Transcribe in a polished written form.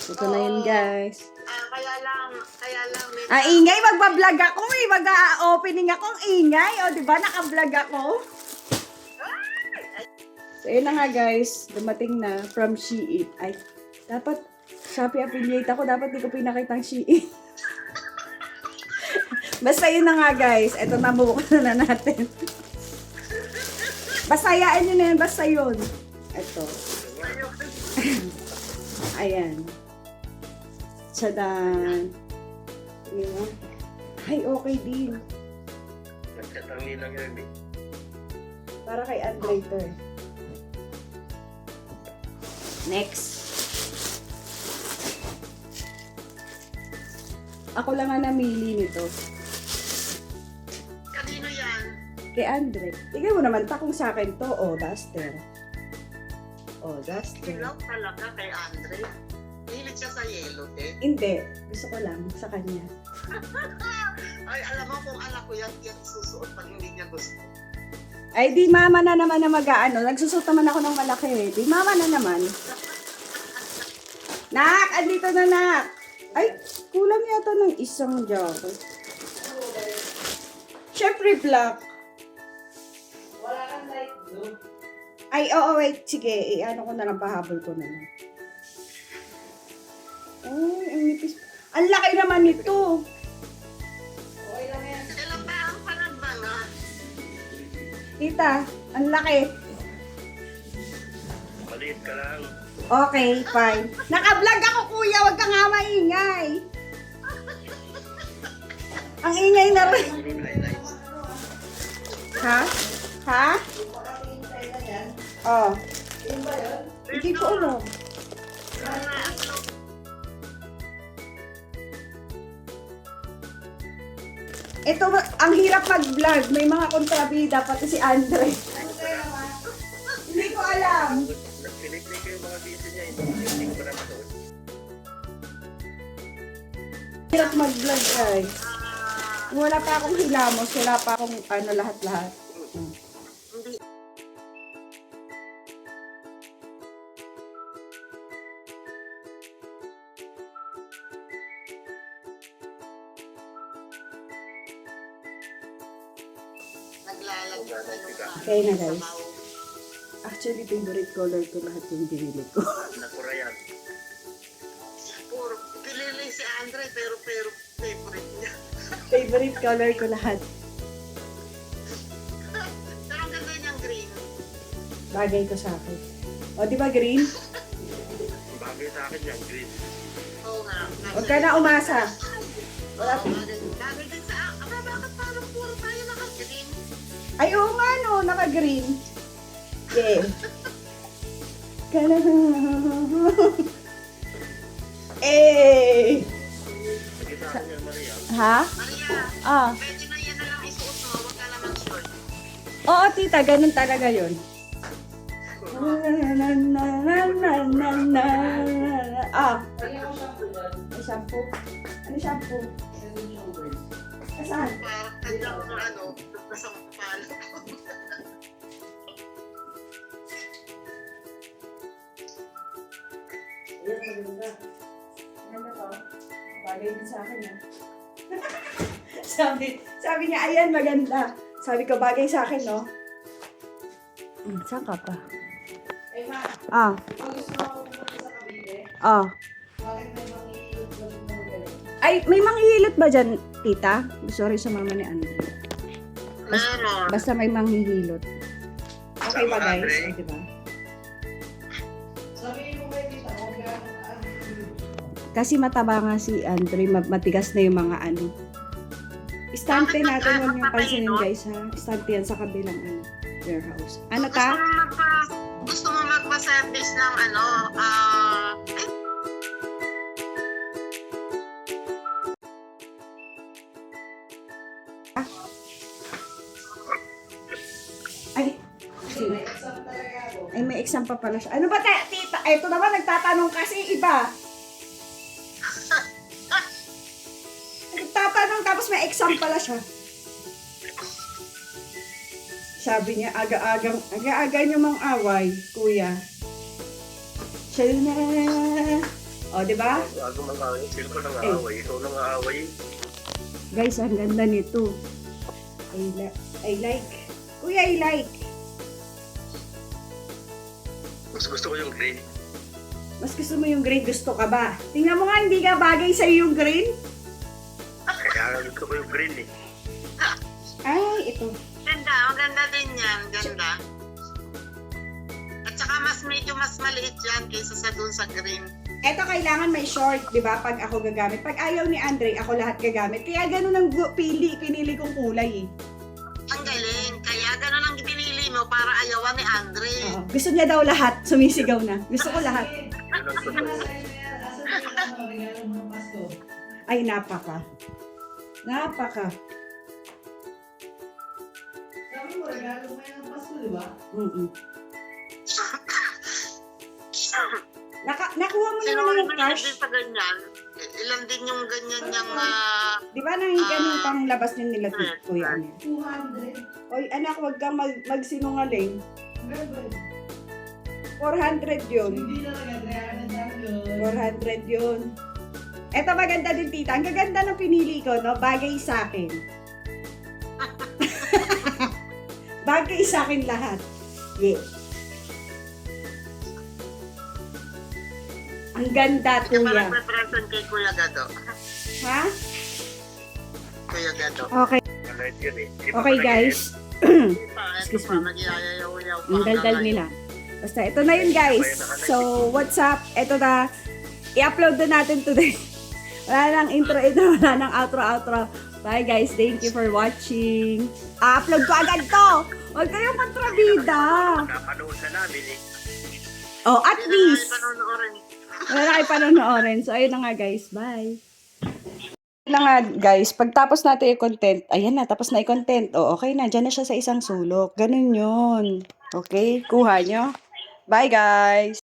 Ito na yun, guys. Kaya lang, may Ingay, magbablog ako eh. Mag-opening ako ang ingay. O, di ba? Naka-vlog ako. So, yun na nga, guys. Dumating na from Shein. Ay, dapat Shopee affiliate ako. Dapat di ko pinakitang Shein. Basta yun na nga, guys. Ito na, bubukan na natin. Basta hayaan nyo na yan. Basta yun. Ito. Ayan. Tsadan. Diba? Ay, okay din. Nagtatangi lang yun eh. Para kay Andre ito eh. Next. Ako lang ang namili nito. kanino yan? Kay Andre. Tignan mo naman, takong sa akin to. Oh, duster. Oh, duster. Love talaga kay Andre. Hilig siya sa yellow, eh. Hindi. Gusto ko lang sa kanya. Ay, alam mo kung anak ko yan susuot pag hindi niya gusto. Ay, di mama na naman na mag-ano. Nagsusot naman ako ng malaki eh. Di mama na naman. Nak! Andito na, nak! Ay, kulang yata ng isang jacket. Syempre, black. Wala kang light blue. Ay, oo, wait. Sige, ano ko na lang, pahabol ko na lang. Ay, ang nipis. Ang laki naman nito. Okay lang yan. Ilang taon pa lang ba na? Tita, ang laki. Maliit ka lang. Okay, fine. Naka-vlog ako, kuya. Huwag ka nga maingay. Ang ingay na rin. Ha? Ha? Oh. Hindi ko alam. Ito, ang hirap mag-vlog. May mga kontrabida, pati si Andre. Hindi ko alam. Nagpinig-pinig ko yung mga video niya. Hindi ko pa naman doon. Hirap mag-vlog, guys. Wala pa akong hilamos, wala pa akong lahat-lahat. Hindi. Naglalagay na yung Okay na, guys. Actually, favorite color ko lahat yung binili ko. Nakura yan. Puro, pinili si Andre pero favorite niya. Favorite color ko lahat. Pero ang ganda niyang green. Bagay ko sa akin. O, di ba green? Bagay sa akin yan, green. Oo nga. Huwag ka na umasa. Wala. Bagay din sa bakit parang puro tayo naka-green? Ay, oo nga, no. Naka-green. Yeah. Eh! Sige sa akin yan, Maria. Ha? Maria, Ah. pwede na yan na lang isuot mo. Huwag ka naman short. Oo, tita. Ganun talaga yun. Ah. May shampoo. Ano shampoo? Saan? Parang tanda ko ng ano, nasang palo. Ayan, maganda. Maganda to. Bagay din sa akin, ha? sabi niya, ayan, maganda. Sabi ko, bagay sa akin, no? Saan ka pa? Eh ma, Ah, kung gusto mo pumunta sa kabile, ah. bakit may manghihilot ka rin na magaling? Ay, may manghihilot ba dyan, tita? Gusto rin sa mama ni Andre. Meron. Basta may manghihilot. Okay ba, Sama, guys? Andre. Ay, diba? Sabihin mo kay tita, huwag ka Kasi mataba nga si Andre, matigas na yung mga ano. Istante Bakit natin, huwag nag-ano niyong pa kayo, pansinin, no? guys, ha? Istante yan sa kabilang warehouse. Ano Gusto ta? mo gusto mo magpa-service ng ano, Ay, sige. Ay, may exam pa pala siya. Ano ba, tita? Ay, ito naman, nagtatanong kasi iba. Nagtatanong, tapos may exam pala siya. Sabi niya, aga-aga niyo mang away, kuya. Siya na. O, di ba? Bago mag-away, sino ka nang aaway? Ikaw nang aaway. Guys, ang ganda nito. I like. Kuya, I like. Mas gusto ko yung green. Mas gusto mo yung green, gusto ka ba? Tingnan mo nga, hindi ka bagay sa'yo yung green. Kaya gusto ko yung green eh. Ay, ito. Ganda, maganda din yan. Ganda. At saka medyo mas maliit yan kaysa sa dun sa green. Ito kailangan may short, di ba? Pag ako gagamit. Pag ayaw ni Andre, ako lahat gagamit. Kaya ganun ang pinili kong kulay eh. Ang galing. Kaya gano'n ang pinili mo para ayawan ni Andre. Oo. Gusto niya daw lahat, sumisigaw na. Gusto ko lahat. Yun ang totoo. Ay, napaka. Napaka. Sabi mo, regalo mo yan ng Pasko, di ba? Mm-mm. Nakuha mo Sino naman ang yung din cash. sa ganyan? Ilan din yung ganyan niyang... Di ba nang ganun pang labas din nila kuya? 200. Oy, anak, wag kang magsinungaling. Remember, 400 yun. hindi na lang 400 yun. Eto maganda din, tita. Ang gaganda ng pinili ko, no? Bagay sa akin. Bagay sa akin lahat. Yeah. Ang ganda, Hindi pa kuya. nagpe-present kay Kuya Gado. Ha? Kuya Gado. Okay. Maliit yun eh. Hindi pa Okay, pa guys. Excuse me. Nagyayayaw-yaw pa. Ang daldal nila. Basta, ito na yun, guys. So, what's up? Ito na. I-upload na natin today. Wala nang intro, wala nang outro. Bye, guys. Thank you for watching. Upload ko agad to. Huwag kayong kontrabida. Napanood na namin eh. Oh, at least. Panonoorin. Wala na kayo panonoorin. So, ayun na nga, guys. Bye. Na nga, guys. Pagtapos natin yung content, ayan na, tapos na yung content. O, okay na. Diyan na siya sa isang sulok. Ganun yun. Okay? Kuha nyo. Bye, guys.